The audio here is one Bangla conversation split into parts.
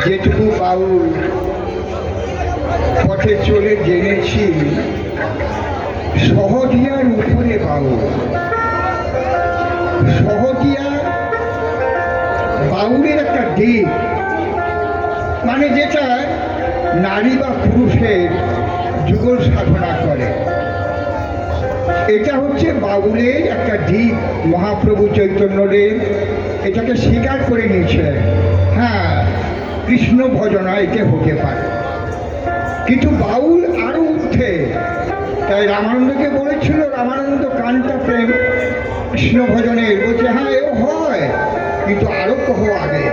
যেটুকু বাউল পথে চলে জেনেছি, সহজিয়ার উপরে বাউল। সহজিয়া বাউলের একটা দিক, মানে যেটা নারী বা পুরুষের যুগল সাধনা করে, এটা হচ্ছে বাউলের একটা দিক। মহাপ্রভু চৈতন্যদেব এটাকে স্বীকার করে নিয়েছিলেন। হ্যাঁ, কৃষ্ণ ভজনা এতে হতে পারে, কিন্তু বাউল আরো উঠে। তাই রামানন্দকে বলেছিল, রামানন্দ কানটা প্রেম কৃষ্ণ ভজনের, বলছে হ্যাঁ এও হয়, কিন্তু আরো কহ আগে।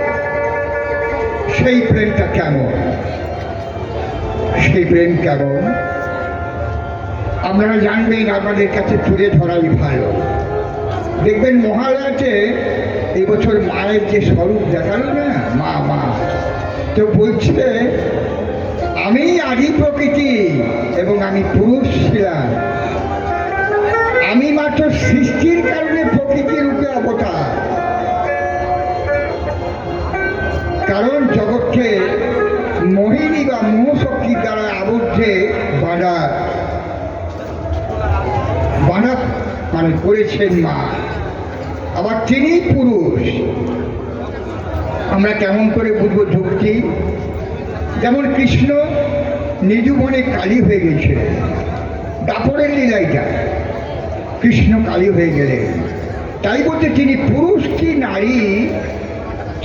সেই প্রেমটা কেমন? সেই প্রেম কেমন আপনারা জানবেন, আপনাদের কাছে তুলে ধরাই ভালো। দেখবেন মহালয়াতে এবছর মায়ের যে স্বরূপ দেখালো না, মা মা তো বলছে আমি আদি প্রকৃতি এবং আমি পুরুষ ছিলাম, আমি মাত্র সৃষ্টির কারণে প্রকৃতির রূপে অবতার। কারণ জগৎকে মোহিনী বা মোহশক্তির দ্বারা আবদ্ধে বাঁধা মানে করেছেন মা। আবার তিনি পুরুষ। আমরা কেমন করে বুঝবো যুক্তি? যেমন কৃষ্ণ নিজুবনে কালী হয়ে গেছে, দাপরের লীলাইটা, কৃষ্ণ কালী হয়ে গেলেন। তাই বলতে তিনি পুরুষ কি নারী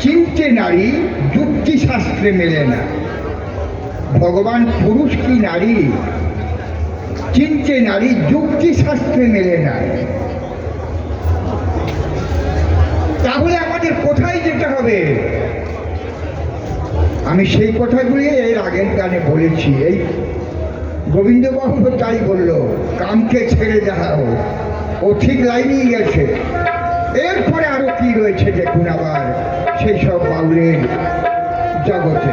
চিনতে নারী যুক্তি শাস্ত্রে মেলে না। ভগবান পুরুষ কি নারী চিনতে নারী যুক্তি শাস্ত্রে মেলে না। তাহলে আমাদের কোথায় যেতে হবে? আমি সেই কথাগুলি এর আগের গানে বলেছি। এই গোবিন্দবাবু তাই বলল, কামকে ছেড়ে যাও, ও ঠিক লাইনেই গেছে। এরপরে আরো কি রয়েছে দেখুন আবার সেই সব বাউলের জগতে।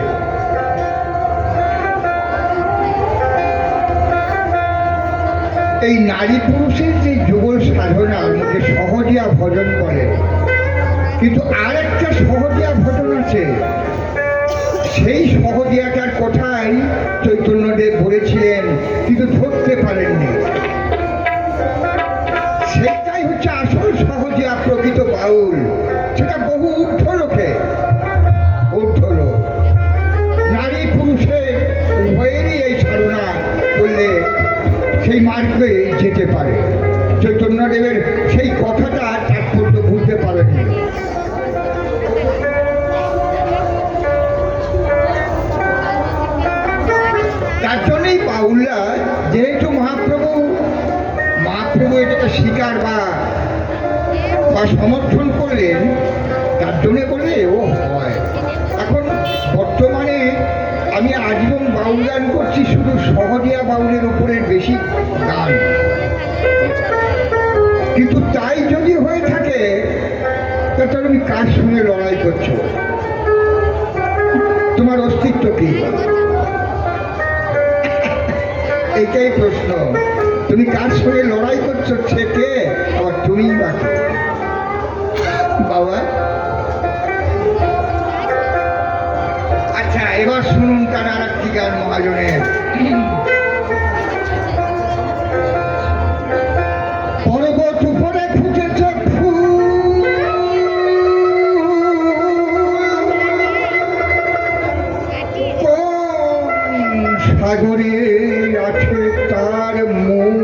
এই নারী পুরুষের যে যুগল সাধনার মধ্যে সহজিয়া ভজন বলে, কিন্তু আর একটা সহজিয়া ভজন আছে। সেই সহজিয়াটার কোথায় চৈতন্যদেব বলেছিলেন, কিন্তু ধরতে পারেননি। সেটাই হচ্ছে আসল সহজিয়া, প্রকৃত বাউল। সেটা বহু ঊর্ধ্বলোকে, ঊর্ধ্বলোক। নারী পুরুষের উভয়েরই এই সাধনা করলে সেই মার্গে যেতে পারে। চৈতন্যদেবের সেই কথাটা তাৎপর্য বুঝতে পারেনি। তার জন্যই বাউলরা, যেহেতু মহাপ্রভু এটাকে স্বীকার বা সমর্থন করলেন, তার জন্য বলে ও হয়। এখন বর্তমানে আমি আজীবন বাউল গান করছি, শুধু সহজিয়া বাউলের উপরে বেশি গান। কিন্তু তাই যদি হয়ে থাকে, তাহলে তুমি কার সঙ্গে লড়াই করছো? তোমার অস্তিত্ব কি? এইটাই প্রশ্ন। তুমি কার সঙ্গে লড়াই করছো? সে কে? আবার তুমিই বাকি। বাবা আচ্ছা, এবার শুনুন তার আর একটি গান মহাজনের। পর্বত উপরে ফুটেছে ফুল, কোন সাগরে আছে তার মূল,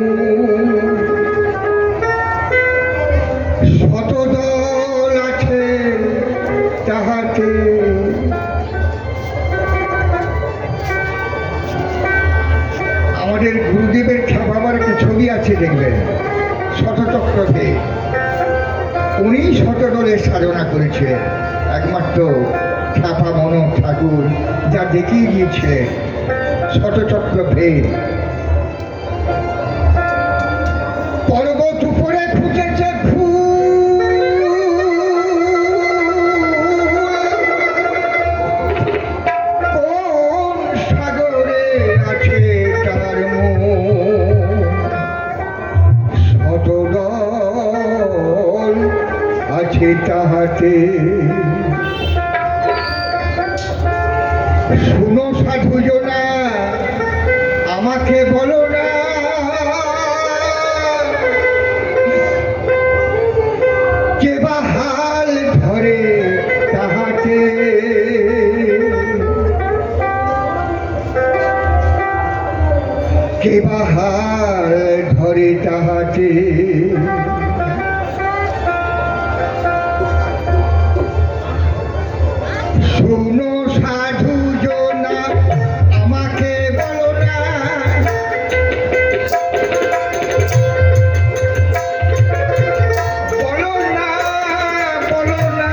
শতদল আছে তাহাতে। আমাদের গুরুদেবের খ্যাপাবার একটা ছবি আছে, দেখবেন, শতচক্রতে। উনি শতদলের সাধনা করেছিলেন, একমাত্র খ্যাপা মন ঠাকুর যা দেখিয়ে দিয়েছিলেন শতচক্র ভেদ। পর্বত উপরে ফুটেছে ফুল, কোন সাগরে আছে তার মূল, শতদল আছে তাহাতে। শুনো সাধু জনা আমাকে বলো না কে বা হাল ধরে তাহাকে কে বা হাল ধরে তাহাকে শুনো সাধু জনা আমাকে বলো না বলো না বলো না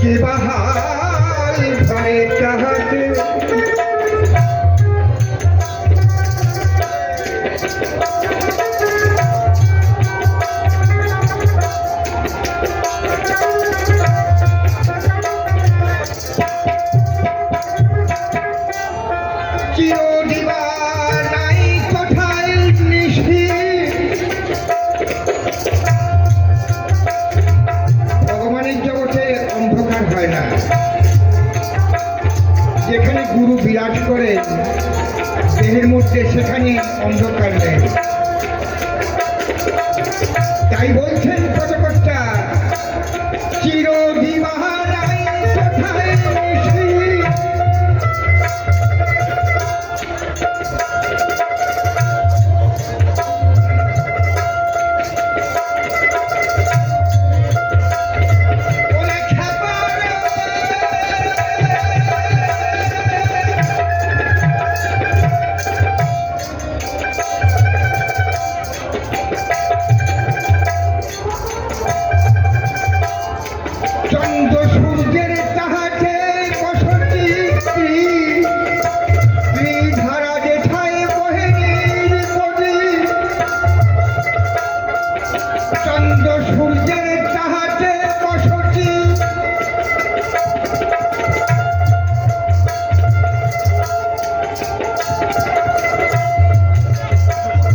কে বা হাল ধরে তাহাকে ভগবানের জগতে অন্ধকার হয় না। যেখানে গুরু বিরাজ করে দেহের মধ্যে সেখানে অন্ধকার নেই। তাই বলছেন পদকর্তা চিরদিবানাই কোথায় নিশি চন্দ্র সূর্যের তাহাতে বসতি ধারা যেথায় বহেনীর কবি চন্দ্র সূর্যের তাহাতে বসতি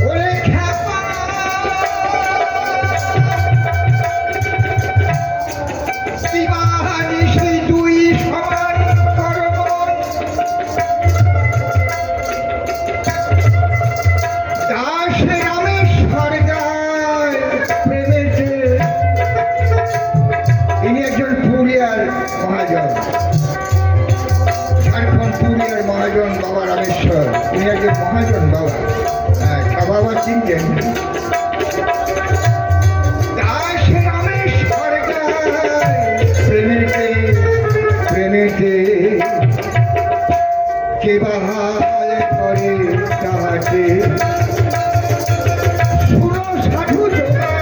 ওরে খ্যাপা দিবানিশি দুই সমান করব দাস রামেশ্বর গায় প্রেমেতে ইনি একজন পুরিয়ার মহাজন ঝাড়খণ্ড পুরিয়ার মহাজন বাবা রামেশ্বর ইনি একজন মহাজন বাবা বাবা চিনতেন দাস রামেশ্বর গায় প্রেমেতে প্রেমেতে কে বা হাল করে তাহাকে শুনো সাধু জনা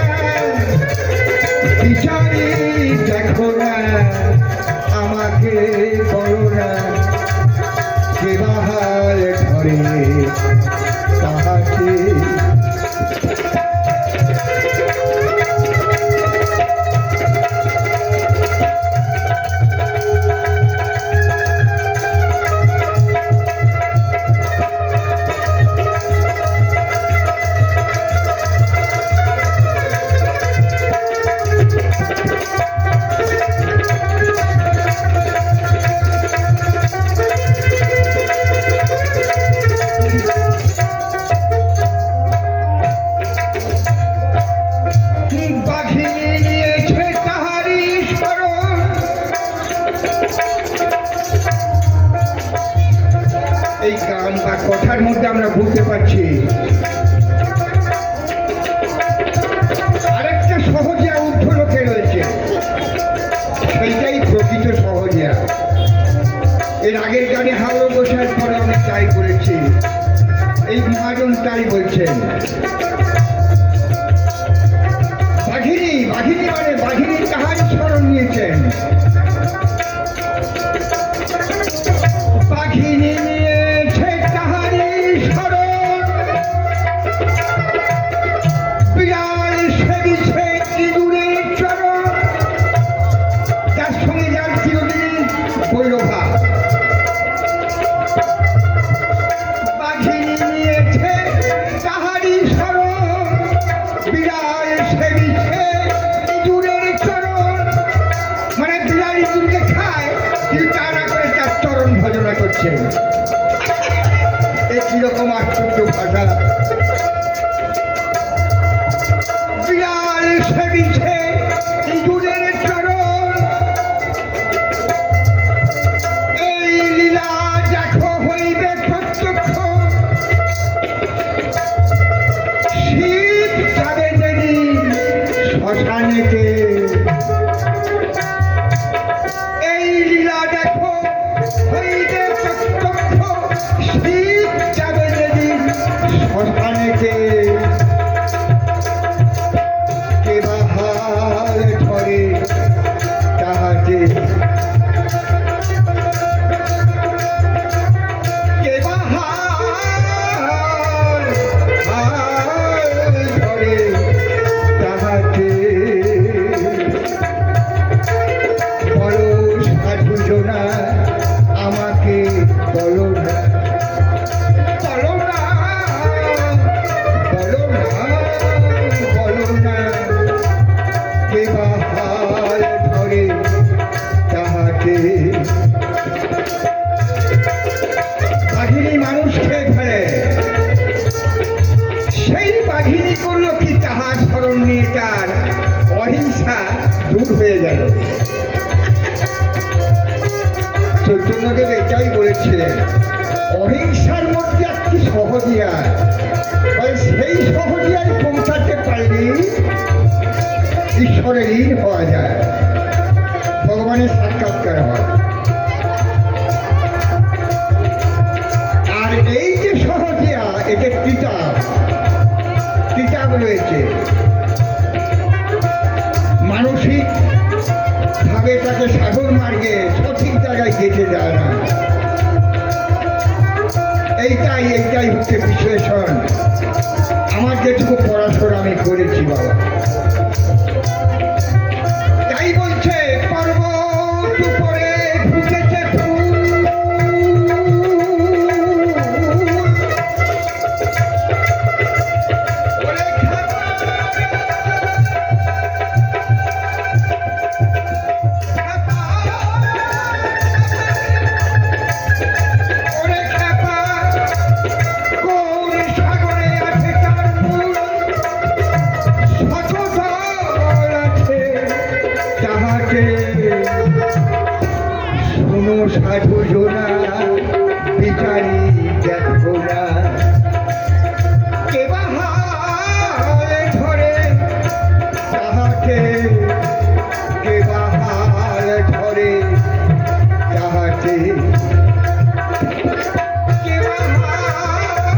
বিচারি দেখো না আমাকে বলো না কে বা হাল ধরে তাহাকে এই গান বা কথার মধ্যে আমরা বুঝতে পারছি আরেকটা সহজিয়া ঊর্ধ্ব লোকে রয়েছে, সেইটাই প্রকৃত সহজিয়া। এর আগের গানে হাওড় বসার পরে অনেক তাই বলেছি, এই মহাজন তাই বলছেন। বাঘিনী বাঘিনী মানে বাঘিনীর কাহানি স্মরণ নিয়েছেন। বাঘিনী নিয়েছে কাহানি স্মরণ করছেন। এ কিরকম আশ্চর্য ভাষা! বিড়াল সেবিছে ইঁদুরের চরণ, এই লীলা দেখো হইবে প্রত্যক্ষ। শীত যাবে যেদিন শ্মশানেতে, এই লীলা দেখো হইবে প্রত্যক্ষ। শীত যাবে যেদিন শ্মশানেতে, কে বা হাল ধরে তাহাতে, কে বা হাল ধরে তাহাতে। বলো সাধু জনা আমাকে বলো না, বলো না, বলো না, বলো না, কে বা হাল ধরে তাহাতে। বাঘিনী মানুষ খেয়ে ফেলে, সেই বাঘিনী করলো কি তাহার স্মরণ নিয়ে তার অহিংসা দূর হয়ে গেল। চৈতন্যদেব এটাই বলেছিলেন, অহিংসার মধ্যে একটি সহজিয়া, সেই সহজিয়ায় পৌঁছাতে পারলে ঈশ্বরের লীন হওয়া যায়, ভগবানের সাক্ষাৎকার হয়। আর এই যে সহজিয়া, এতে কিতাব কিতাব রয়েছে, মানসিক ভাবে তাকে সাধন মার্গে সঠিক জায়গায় যেতে দেয় না। এইটাই হচ্ছে বিশ্লেষণ। আমার যেটুকু পড়াশোনা আমি করেছি বাবা, তাই বলছে পর্বত উপরে ফুটেছে ফুল, ওরে খাবা, খাবা, ওরে খাবা, কোন সাগরে আছে তার মূল, শত জল আছে তাহাতে। শোনো সাধু জনা বিচারি দেখো না, কে বা হাল ধরে তাহাতে, কে বা হাল ধরে তাহাতে, কে বা হাল